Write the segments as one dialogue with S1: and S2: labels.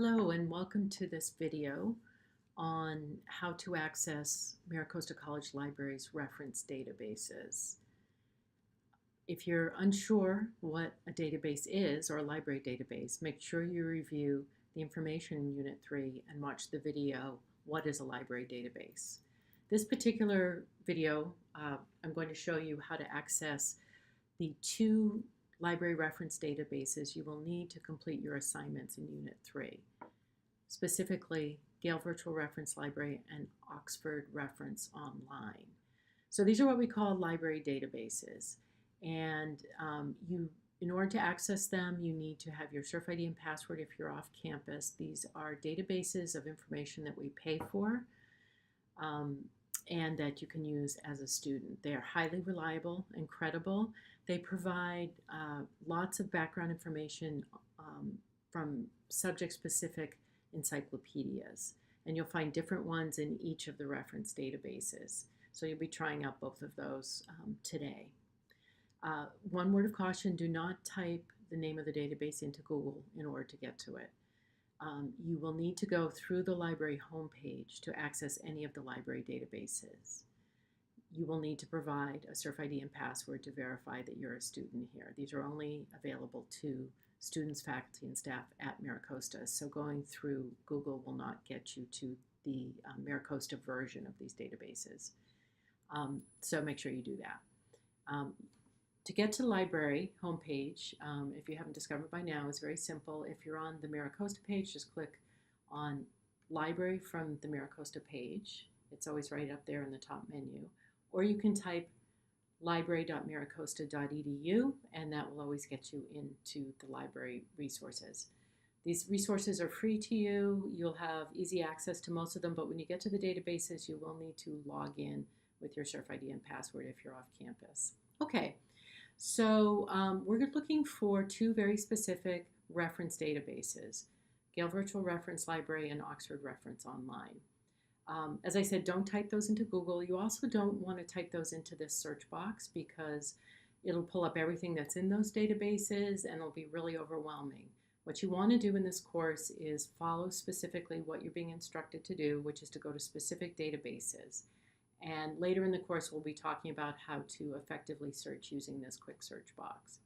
S1: Hello and welcome to this video on how to access MiraCosta College Library's reference databases. If you're unsure what a database is or a library database, make sure you review the information in Unit 3 and watch the video, What is a Library Database? This particular video, I'm going to show you how to access the two library reference databases you will need to complete your assignments in Unit 3, specifically Gale Virtual Reference Library and Oxford Reference Online. So these are what we call library databases, and in order to access them, you need to have your Surf ID and password if you're off campus. These are databases of information that we pay for and that you can use as a student. They are highly reliable and credible. They provide lots of background information from subject-specific encyclopedias, and you'll find different ones in each of the reference databases. So you'll be trying out both of those today. One word of caution, do not type the name of the database into Google in order to get to it. You will need to go through the library homepage to access any of the library databases. You will need to provide a Surf ID and password to verify that you're a student here. These are only available to students, faculty, and staff at MiraCosta, so going through Google will not get you to the MiraCosta version of these databases. So make sure you do that. To get to the library homepage, if you haven't discovered by now, is very simple. If you're on the MiraCosta page, just click on Library from the MiraCosta page. It's always right up there in the top menu. Or you can type library.miracosta.edu, and that will always get you into the library resources. These resources are free to you. You'll have easy access to most of them, but when you get to the databases, you will need to log in with your Surf ID and password if you're off campus. Okay. So we're looking for two very specific reference databases, Gale Virtual Reference Library and Oxford Reference Online. As I said, don't type those into Google. You also don't want to type those into this search box because it'll pull up everything that's in those databases and it'll be really overwhelming. What you want to do in this course is follow specifically what you're being instructed to do, which is to go to specific databases. And later in the course, we'll be talking about how to effectively search using this quick search box.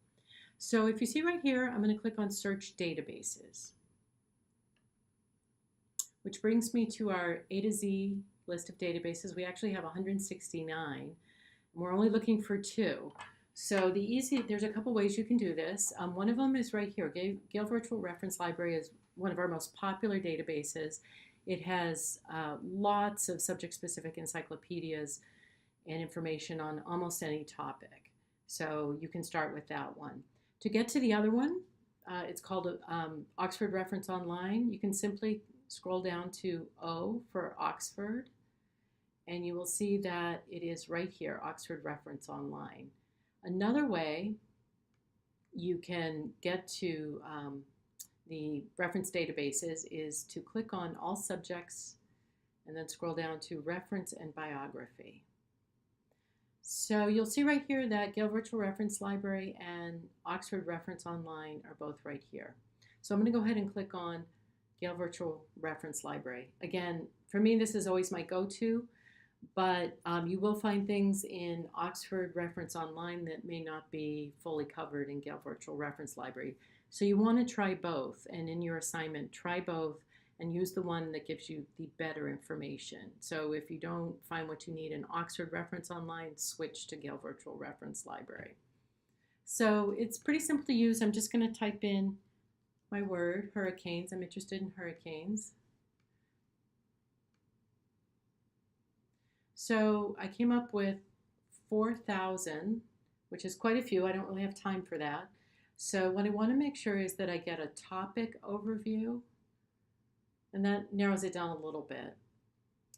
S1: So if you see right here, I'm going to click on Search Databases, which brings me to our A to Z list of databases. We actually have 169, and we're only looking for two. So there's a couple ways you can do this. One of them is right here. Gale Virtual Reference Library is one of our most popular databases. It has lots of subject-specific encyclopedias and information on almost any topic. So you can start with that one. To get to the other one, it's called Oxford Reference Online. You can simply scroll down to O for Oxford, and you will see that it is right here, Oxford Reference Online. Another way you can get to the reference databases is to click on All Subjects and then scroll down to Reference and Biography. So you'll see right here that Gale Virtual Reference Library and Oxford Reference Online are both right here. So I'm going to go ahead and click on Gale Virtual Reference Library. Again, for me, this is always my go-to, but you will find things in Oxford Reference Online that may not be fully covered in Gale Virtual Reference Library. So you want to try both, and in your assignment, try both and use the one that gives you the better information. So if you don't find what you need in Oxford Reference Online, switch to Gale Virtual Reference Library. So it's pretty simple to use. I'm just going to type in my word, hurricanes. I'm interested in hurricanes. So I came up with 4,000, which is quite a few. I don't really have time for that. So what I want to make sure is that I get a topic overview, and that narrows it down a little bit.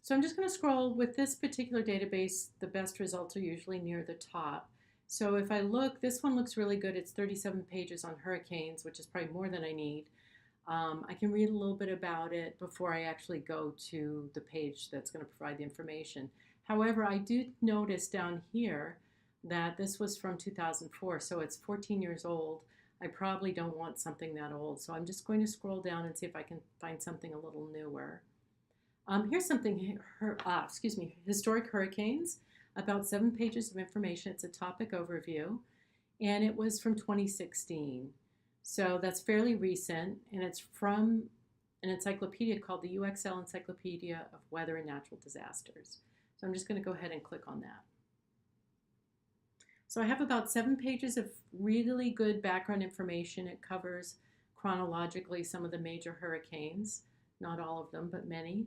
S1: So I'm just going to scroll. With this particular database, the best results are usually near the top. So if I look, this one looks really good. It's 37 pages on hurricanes, which is probably more than I need. I can read a little bit about it before I actually go to the page that's going to provide the information. However, I do notice down here that this was from 2004, so it's 14 years old. I probably don't want something that old. So I'm just going to scroll down and see if I can find something a little newer. Here's something, historic hurricanes, about 7 pages of information. It's a topic overview, and it was from 2016. So that's fairly recent, and it's from an encyclopedia called the UXL Encyclopedia of Weather and Natural Disasters. So I'm just going to go ahead and click on that. So I have about 7 pages of really good background information. It covers chronologically some of the major hurricanes, not all of them, but many.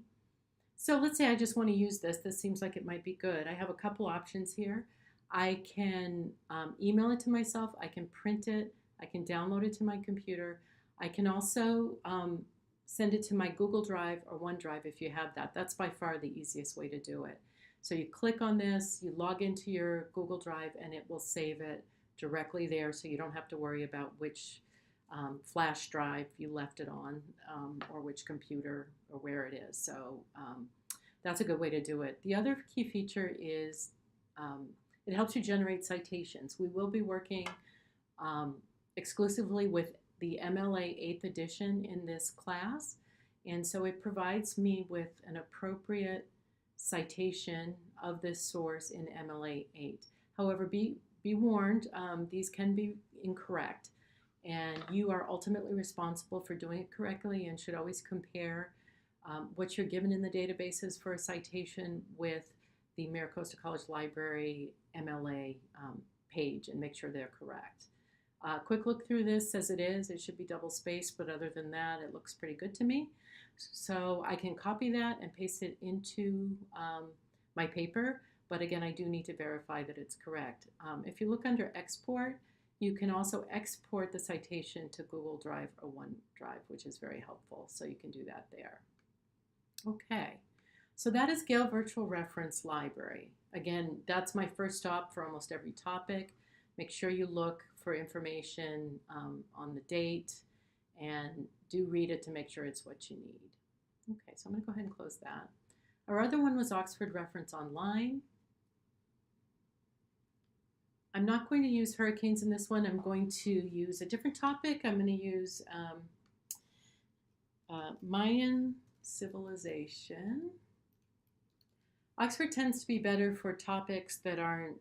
S1: So let's say I just want to use this. This seems like it might be good. I have a couple options here. I can email it to myself. I can print it. I can download it to my computer. I can also send it to my Google Drive or OneDrive if you have that. That's by far the easiest way to do it. So you click on this, you log into your Google Drive, and it will save it directly there, so you don't have to worry about which flash drive you left it on, or which computer or where it is. So that's a good way to do it. The other key feature is it helps you generate citations. We will be working exclusively with the MLA 8th edition in this class, and so it provides me with an appropriate citation of this source in MLA 8. However, be warned, these can be incorrect, and you are ultimately responsible for doing it correctly and should always compare what you're given in the databases for a citation with the MiraCosta College Library MLA page and make sure they're correct. Quick look through this says it should be double spaced, but other than that, it looks pretty good to me. So I can copy that and paste it into my paper, but again, I do need to verify that it's correct. If you look under export, you can also export the citation to Google Drive or OneDrive, which is very helpful, so you can do that there. Okay, so that is Gale Virtual Reference Library. Again, that's my first stop for almost every topic. Make sure you look for information on the date and do read it to make sure it's what you need. Okay, so I'm going to go ahead and close that. Our other one was Oxford Reference Online. I'm not going to use hurricanes in this one. I'm going to use a different topic. I'm going to use Mayan civilization. Oxford tends to be better for topics that aren't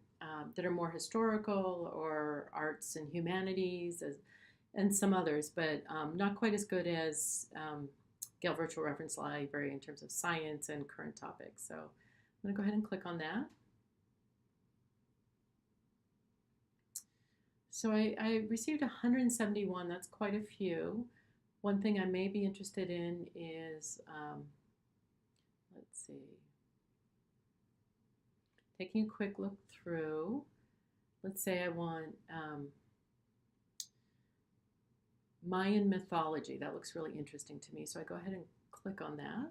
S1: that are more historical or arts and humanities and some others, but not quite as good as Gale Virtual Reference Library in terms of science and current topics. So I'm going to go ahead and click on that. So I received 171. That's quite a few. One thing I may be interested in is, let's see, taking a quick look through. Let's say I want Mayan mythology. That looks really interesting to me. So I go ahead and click on that.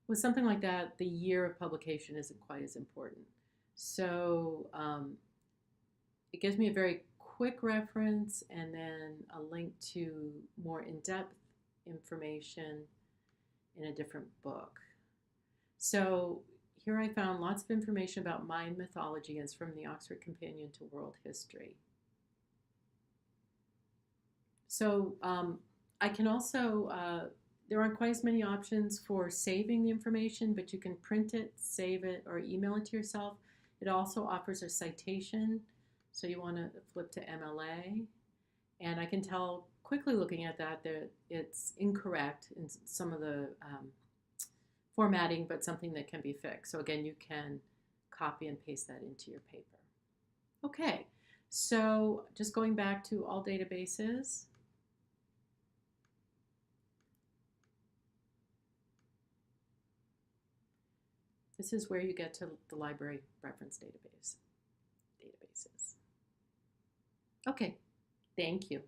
S1: With something like that, the year of publication isn't quite as important. So it gives me a very quick reference and then a link to more in-depth information in a different book. So here I found lots of information about Mayan mythology, and it's from the Oxford Companion to World History. So I can also, there aren't quite as many options for saving the information, but you can print it, save it, or email it to yourself. It also offers a citation, so you want to flip to MLA. And I can tell quickly looking at that it's incorrect in some of the formatting, but something that can be fixed. So again, you can copy and paste that into your paper. Okay, so just going back to all databases. This is where you get to the library reference databases. Okay, thank you.